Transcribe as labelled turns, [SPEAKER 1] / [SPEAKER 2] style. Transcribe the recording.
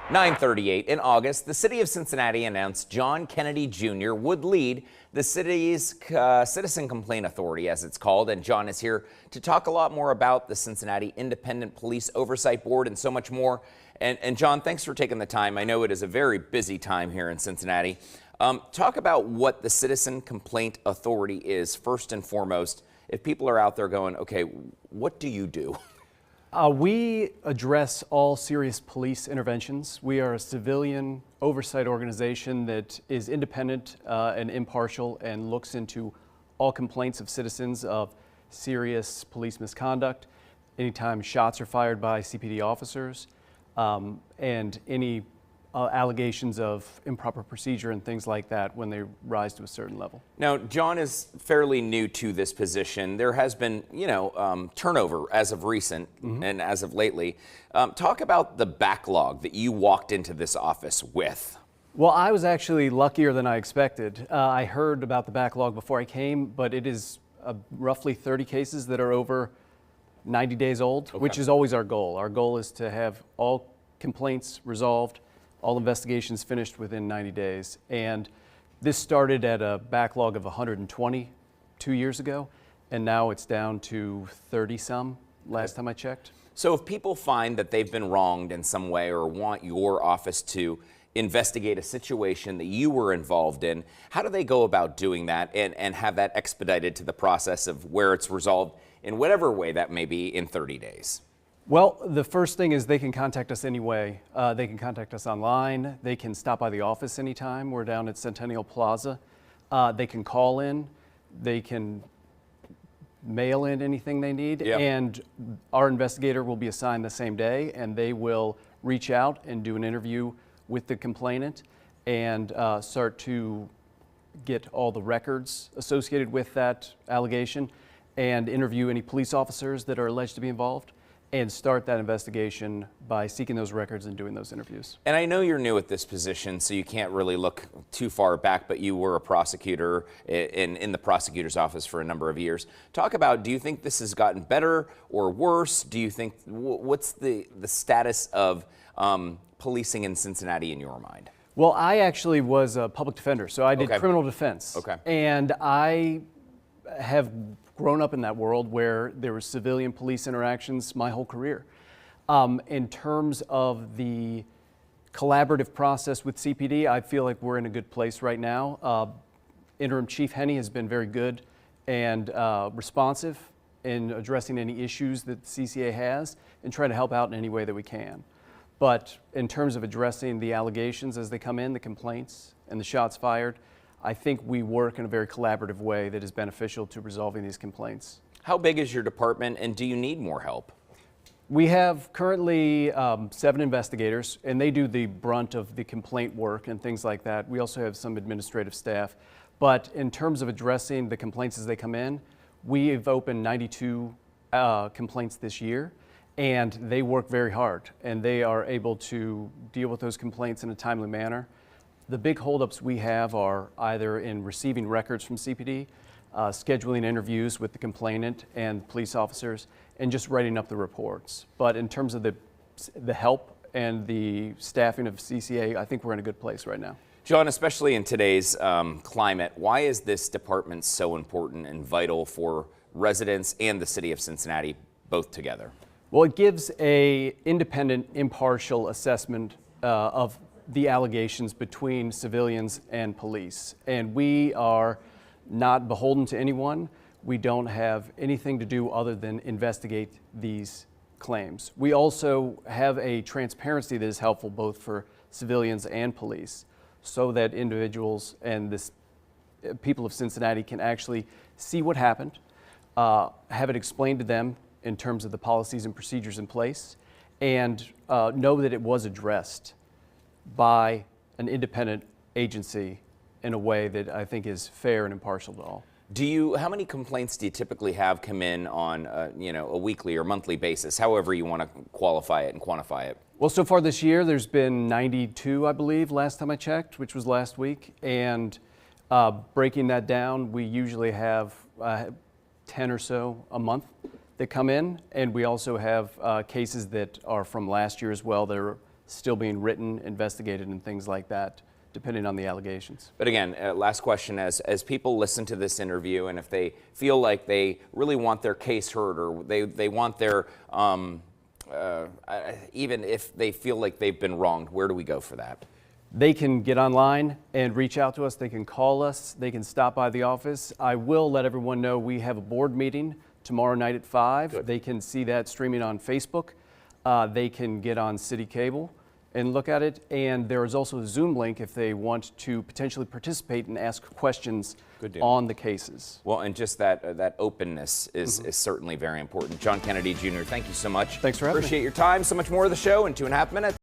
[SPEAKER 1] 9:38 in August, the city of Cincinnati announced John Kennedy Jr. would lead the city's Citizen Complaint Authority, as it's called. And John is here to talk a lot more about the Cincinnati Independent Police Oversight Board and so much more. And John, thanks for taking the time. I know it is a very busy time here in Cincinnati. Talk about what the Citizen Complaint Authority is first and foremost. If people are out there going, okay, what do you do?
[SPEAKER 2] We address all serious police interventions. We are a civilian oversight organization that is independent and impartial and looks into all complaints of citizens of serious police misconduct, anytime shots are fired by CPD officers, and any allegations of improper procedure and things like that when they rise to a certain level.
[SPEAKER 1] Now, John is fairly new to this position. There has been, turnover as of recent and as of lately. Talk about the backlog that you walked into this office with.
[SPEAKER 2] Well, I was actually luckier than I expected. I heard about the backlog before I came, but it is roughly 30 cases that are over 90 days old, which is always our goal. Our goal is to have all complaints resolved, all investigations finished within 90 days. And this started at a backlog of 120 2 years ago, and now it's down to 30 some last time I checked.
[SPEAKER 1] So if people find that they've been wronged in some way or want your office to investigate a situation that you were involved in, how do they go about doing that and have that expedited to the process of where it's resolved in whatever way that may be in 30 days?
[SPEAKER 2] Well, the first thing is they can contact us any way. They can contact us online. They can stop by the office anytime. We're down at Centennial Plaza. They can call in. They can mail in anything they need.
[SPEAKER 1] Yep.
[SPEAKER 2] And our investigator will be assigned the same day, and they will reach out and do an interview with the complainant and start to get all the records associated with that allegation and interview any police officers that are alleged to be involved, and start that investigation by seeking those records and doing those interviews.
[SPEAKER 1] And I know you're new at this position, so you can't really look too far back, but you were a prosecutor in the prosecutor's office for a number of years. Talk about, do you think this has gotten better or worse? Do you think, what's the status of policing in Cincinnati in your mind?
[SPEAKER 2] Well, I actually was a public defender, so I did criminal defense.
[SPEAKER 1] Okay.
[SPEAKER 2] And I have grown up in that world where there were civilian police interactions my whole career. In terms of the collaborative process with CPD, I feel like we're in a good place right now. Interim Chief Henney has been very good and responsive in addressing any issues that CCA has and trying to help out in any way that we can. But in terms of addressing the allegations as they come in, the complaints and the shots fired, I think we work in a very collaborative way that is beneficial to resolving these complaints.
[SPEAKER 1] How big is your department, and do you need more help?
[SPEAKER 2] We have currently 7 investigators, and they do the brunt of the complaint work and things like that. We also have some administrative staff. But in terms of addressing the complaints as they come in, we've opened 92 complaints this year, and they work very hard, and they are able to deal with those complaints in a timely manner. The big holdups we have are either in receiving records from CPD, scheduling interviews with the complainant and police officers, and just writing up the reports. But in terms of the help and the staffing of CCA, I think we're in a good place right now.
[SPEAKER 1] John, especially in today's climate, why is this department so important and vital for residents and the city of Cincinnati both together?
[SPEAKER 2] Well, it gives an independent, impartial assessment of the allegations between civilians and police. And we are not beholden to anyone. We don't have anything to do other than investigate these claims. We also have a transparency that is helpful both for civilians and police, so that individuals and the people of Cincinnati can actually see what happened, have it explained to them in terms of the policies and procedures in place, and know that it was addressed by an independent agency in a way that I think is fair and impartial to all.
[SPEAKER 1] How many complaints do you typically have come in on a weekly or monthly basis, however you want to qualify it and quantify it?
[SPEAKER 2] Well, so far this year, there's been 92, I believe, last time I checked, which was last week. And breaking that down, we usually have 10 or so a month that come in. And we also have cases that are from last year as well that are still being written, investigated, and things like that, depending on the allegations.
[SPEAKER 1] But again, last question, as people listen to this interview and if they feel like they really want their case heard or they want their, even if they feel like they've been wronged, where do we go for that?
[SPEAKER 2] They can get online and reach out to us. They can call us. They can stop by the office. I will let everyone know we have a board meeting tomorrow night at 5.
[SPEAKER 1] Good.
[SPEAKER 2] They can see that streaming on Facebook. They can get on City Cable and look at it. And there is also a Zoom link if they want to potentially participate and ask questions on the cases.
[SPEAKER 1] Well, and just that openness is certainly very important. John Kennedy Jr., thank you so much.
[SPEAKER 2] Thanks for having me.
[SPEAKER 1] Appreciate your time. So much more of the show in 2.5 minutes.